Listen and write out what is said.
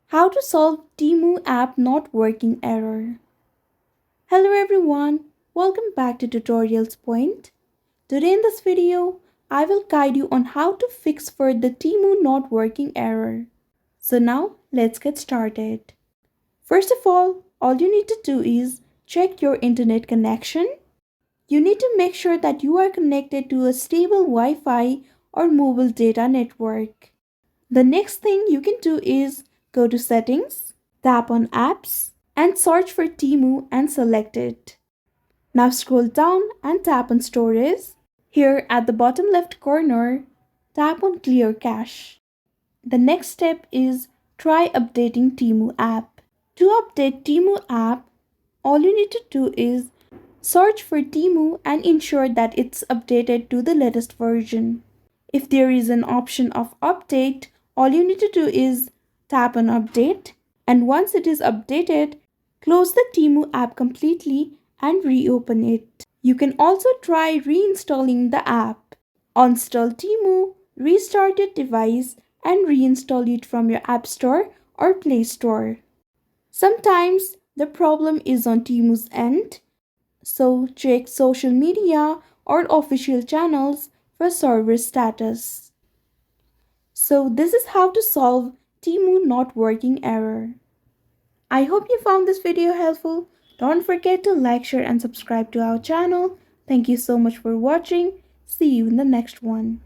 How to solve Temu app not working error. Hello everyone, welcome back to Tutorials Point. Today in this video, I will guide you on how to fix for the Temu not working error. So now let's get started. First of all you need to do is check your internet connection. You need to make sure that you are connected to a stable Wi-Fi or mobile data network. The next thing you can do is go to settings, tap on apps and search for Temu and select it. Now scroll down and tap on storage. Here at the bottom left corner, tap on clear cache. The next step is try updating Temu app. To update Temu app, all you need to do is search for Temu and ensure that it's updated to the latest version. If there is an option of update, all you need to do is tap on update, and once it is updated, close the Temu app completely and reopen it. You can also try reinstalling the app. Uninstall Temu, restart your device and reinstall it from your App Store or Play Store. Sometimes the problem is on Temu's end, so check social media or official channels for server status. So this is how to solve Temu not working error. I hope you found this video helpful. Don't forget to like, share and subscribe to our channel. Thank you so much for watching. See you in the next one.